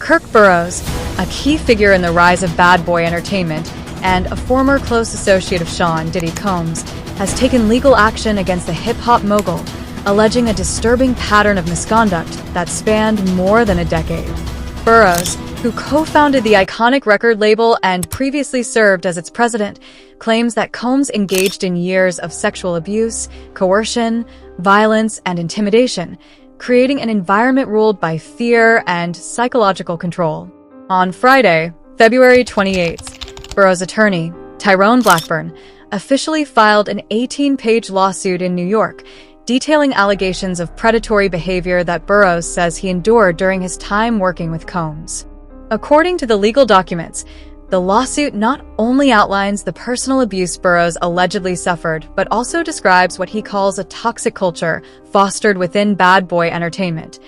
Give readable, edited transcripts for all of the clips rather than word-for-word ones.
Kirk Burrowes, a key figure in the rise of bad boy entertainment and a former close associate of Sean Diddy Combs, has taken legal action against the hip-hop mogul, alleging a disturbing pattern of misconduct that spanned more than a decade. Burrowes, who co-founded the iconic record label and previously served as its president, claims that Combs engaged in years of sexual abuse, coercion, violence, and intimidation, creating an environment ruled by fear and psychological control. On Friday, February 28th, Burrowes' attorney, Tyrone Blackburn, officially filed an 18-page lawsuit in New York, detailing allegations of predatory behavior that Burrowes says he endured during his time working with Combs. According to the legal documents, the lawsuit not only outlines the personal abuse Burrowes allegedly suffered, but also describes what he calls a toxic culture fostered within bad boy entertainment,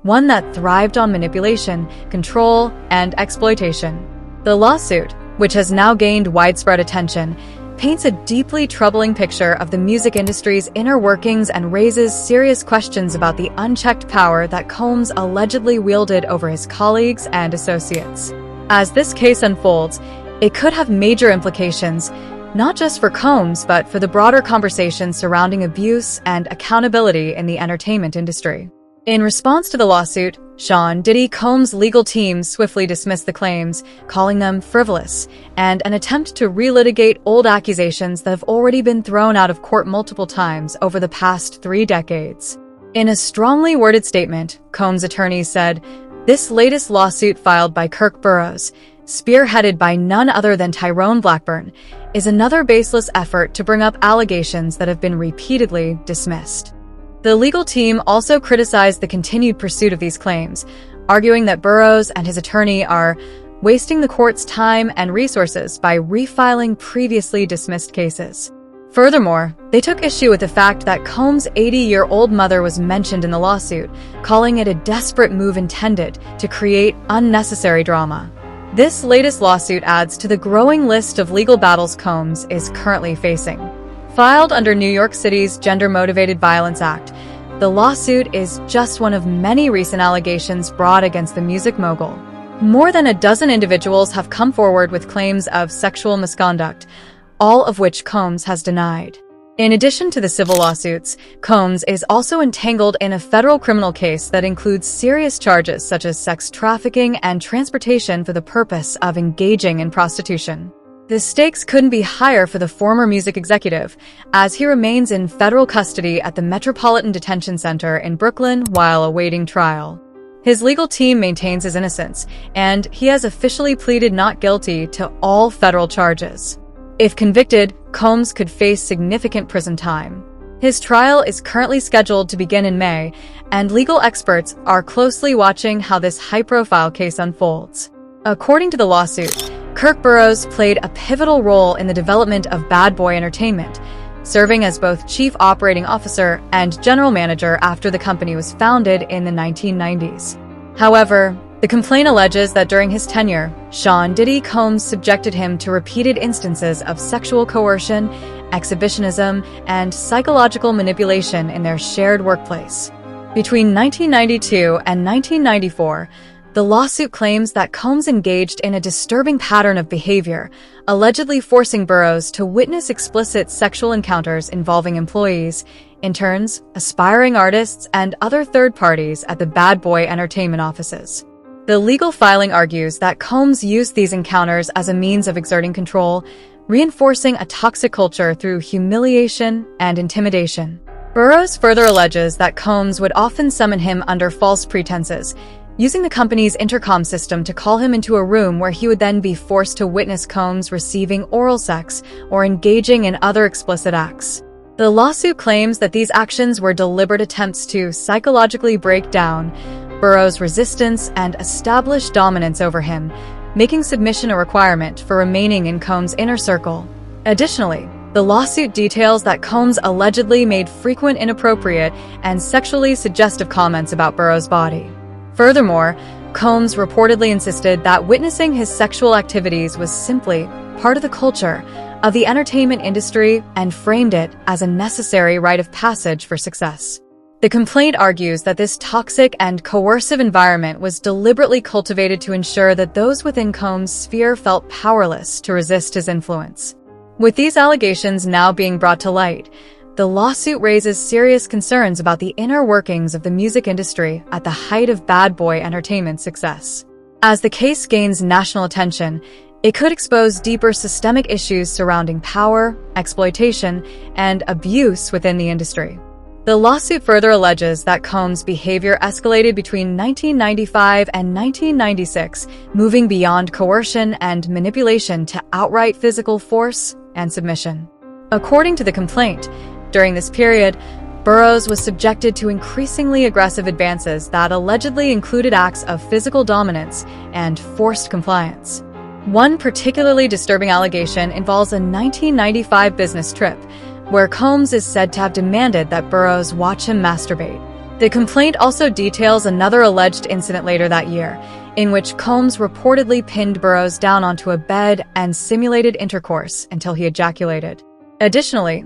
one that thrived on manipulation, control, and exploitation. The lawsuit, which has now gained widespread attention, paints a deeply troubling picture of the music industry's inner workings and raises serious questions about the unchecked power that Combs allegedly wielded over his colleagues and associates. As this case unfolds, it could have major implications, not just for Combs, but for the broader conversation surrounding abuse and accountability in the entertainment industry. In response to the lawsuit, Sean Diddy Combs' legal team swiftly dismissed the claims, calling them frivolous and an attempt to relitigate old accusations that have already been thrown out of court multiple times over the past 3 decades. In a strongly worded statement, Combs' attorneys said, "This latest lawsuit filed by Kirk Burrowes, spearheaded by none other than Tyrone Blackburn, is another baseless effort to bring up allegations that have been repeatedly dismissed." The legal team also criticized the continued pursuit of these claims, arguing that Burrowes and his attorney are wasting the court's time and resources by refiling previously dismissed cases. Furthermore, they took issue with the fact that Combs' 80-year-old mother was mentioned in the lawsuit, calling it a desperate move intended to create unnecessary drama. This latest lawsuit adds to the growing list of legal battles Combs is currently facing. Filed under New York City's Gender-Motivated Violence Act, the lawsuit is just one of many recent allegations brought against the music mogul. More than a dozen individuals have come forward with claims of sexual misconduct, all of which Combs has denied. In addition to the civil lawsuits, Combs is also entangled in a federal criminal case that includes serious charges such as sex trafficking and transportation for the purpose of engaging in prostitution. The stakes couldn't be higher for the former music executive, as he remains in federal custody at the Metropolitan Detention Center in Brooklyn while awaiting trial. His legal team maintains his innocence, and he has officially pleaded not guilty to all federal charges. If convicted, Combs could face significant prison time. His trial is currently scheduled to begin in May, and legal experts are closely watching how this high-profile case unfolds. According to the lawsuit, Kirk Burrowes played a pivotal role in the development of Bad Boy Entertainment, serving as both chief operating officer and general manager after the company was founded in the 1990s. However, the complaint alleges that during his tenure, Sean Diddy Combs subjected him to repeated instances of sexual coercion, exhibitionism, and psychological manipulation in their shared workplace. Between 1992 and 1994, the lawsuit claims that Combs engaged in a disturbing pattern of behavior, allegedly forcing Burrowes to witness explicit sexual encounters involving employees, interns, aspiring artists, and other third parties at the Bad Boy Entertainment offices. The legal filing argues that Combs used these encounters as a means of exerting control, reinforcing a toxic culture through humiliation and intimidation. Burrowes further alleges that Combs would often summon him under false pretenses, using the company's intercom system to call him into a room where he would then be forced to witness Combs receiving oral sex or engaging in other explicit acts. The lawsuit claims that these actions were deliberate attempts to psychologically break down Burrowes' resistance and establish dominance over him, making submission a requirement for remaining in Combs' inner circle. Additionally, the lawsuit details that Combs allegedly made frequent inappropriate and sexually suggestive comments about Burrowes' body. Furthermore, Combs reportedly insisted that witnessing his sexual activities was simply part of the culture of the entertainment industry and framed it as a necessary rite of passage for success. The complaint argues that this toxic and coercive environment was deliberately cultivated to ensure that those within Combs' sphere felt powerless to resist his influence. With these allegations now being brought to light, the lawsuit raises serious concerns about the inner workings of the music industry at the height of Bad Boy Entertainment's success. As the case gains national attention, it could expose deeper systemic issues surrounding power, exploitation, and abuse within the industry. The lawsuit further alleges that Combs' behavior escalated between 1995 and 1996, moving beyond coercion and manipulation to outright physical force and submission. According to the complaint, during this period, Burrowes was subjected to increasingly aggressive advances that allegedly included acts of physical dominance and forced compliance. One particularly disturbing allegation involves a 1995 business trip, where Combs is said to have demanded that Burrowes watch him masturbate. The complaint also details another alleged incident later that year, in which Combs reportedly pinned Burrowes down onto a bed and simulated intercourse until he ejaculated. Additionally,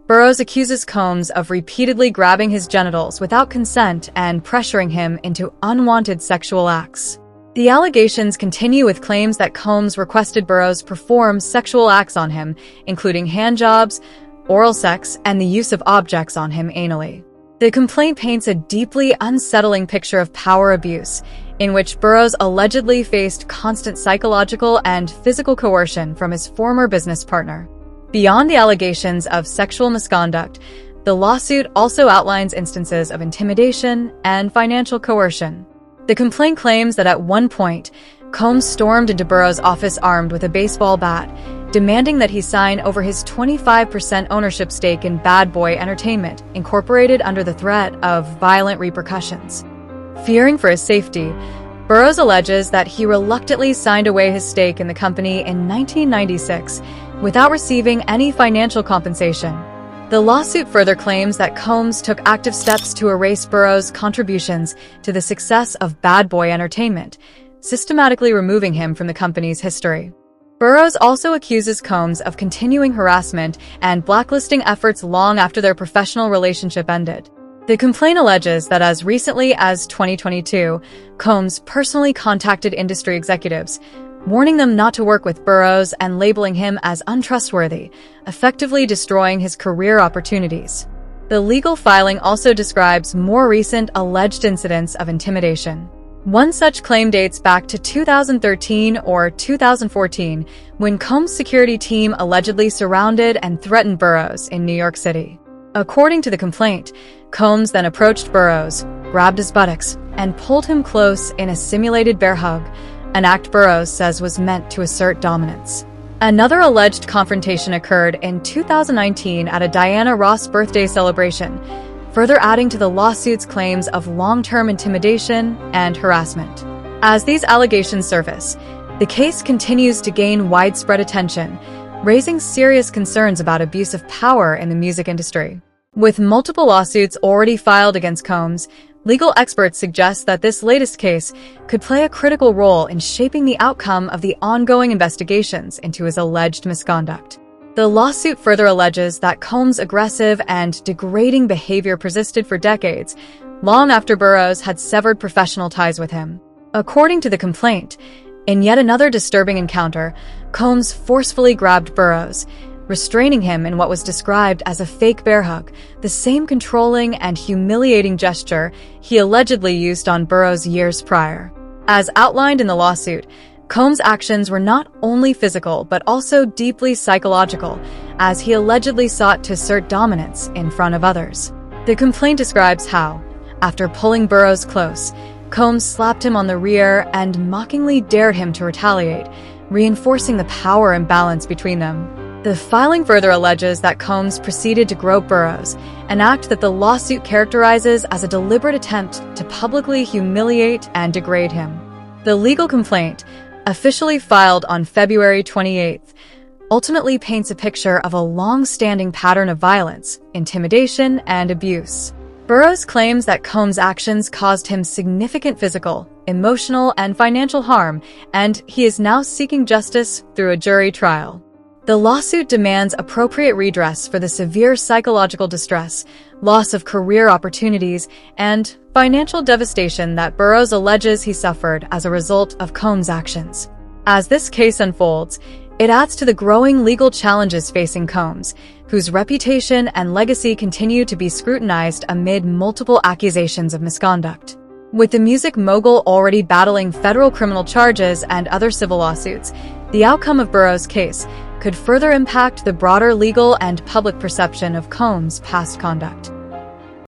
Burrowes accuses Combs of repeatedly grabbing his genitals without consent and pressuring him into unwanted sexual acts. The allegations continue with claims that Combs requested Burrowes perform sexual acts on him, including handjobs, oral sex, and the use of objects on him anally. The complaint paints a deeply unsettling picture of power abuse, in which Burrowes allegedly faced constant psychological and physical coercion from his former business partner. Beyond the allegations of sexual misconduct, the lawsuit also outlines instances of intimidation and financial coercion. The complaint claims that at one point, Combs stormed into Burrowes' office armed with a baseball bat, demanding that he sign over his 25% ownership stake in Bad Boy Entertainment, incorporated under the threat of violent repercussions. Fearing for his safety, Burrowes alleges that he reluctantly signed away his stake in the company in 1996 without receiving any financial compensation. The lawsuit further claims that Combs took active steps to erase Burrowes' contributions to the success of Bad Boy Entertainment, systematically removing him from the company's history. Burrowes also accuses Combs of continuing harassment and blacklisting efforts long after their professional relationship ended. The complaint alleges that as recently as 2022, Combs personally contacted industry executives, warning them not to work with Burrowes and labeling him as untrustworthy, effectively destroying his career opportunities. The legal filing also describes more recent alleged incidents of intimidation. One such claim dates back to 2013 or 2014, when Combs' security team allegedly surrounded and threatened Burrowes in New York City. According to the complaint, Combs then approached Burrowes, grabbed his buttocks, and pulled him close in a simulated bear hug, an act Burrowes says was meant to assert dominance. Another alleged confrontation occurred in 2019 at a Diana Ross birthday celebration, further adding to the lawsuit's claims of long-term intimidation and harassment. As these allegations surface, the case continues to gain widespread attention, raising serious concerns about abuse of power in the music industry. With multiple lawsuits already filed against Combs, legal experts suggest that this latest case could play a critical role in shaping the outcome of the ongoing investigations into his alleged misconduct. The lawsuit further alleges that Combs' aggressive and degrading behavior persisted for decades, long after Burrowes had severed professional ties with him. According to the complaint, in yet another disturbing encounter, Combs forcefully grabbed Burrowes, restraining him in what was described as a fake bear hug, the same controlling and humiliating gesture he allegedly used on Burrowes years prior. As outlined in the lawsuit, Combs' actions were not only physical but also deeply psychological, as he allegedly sought to assert dominance in front of others. The complaint describes how, after pulling Burrowes close, Combs slapped him on the rear and mockingly dared him to retaliate, reinforcing the power imbalance between them. The filing further alleges that Combs proceeded to grope Burrowes, an act that the lawsuit characterizes as a deliberate attempt to publicly humiliate and degrade him. The legal complaint, officially filed on February 28th, ultimately paints a picture of a long-standing pattern of violence, intimidation, and abuse. Burrowes claims that Combs' actions caused him significant physical, emotional, and financial harm, and he is now seeking justice through a jury trial. The lawsuit demands appropriate redress for the severe psychological distress, loss of career opportunities, and financial devastation that Burrowes alleges he suffered as a result of Combs' actions. As this case unfolds, it adds to the growing legal challenges facing Combs, whose reputation and legacy continue to be scrutinized amid multiple accusations of misconduct. With the music mogul already battling federal criminal charges and other civil lawsuits, the outcome of Burrowes' case could further impact the broader legal and public perception of Combs' past conduct.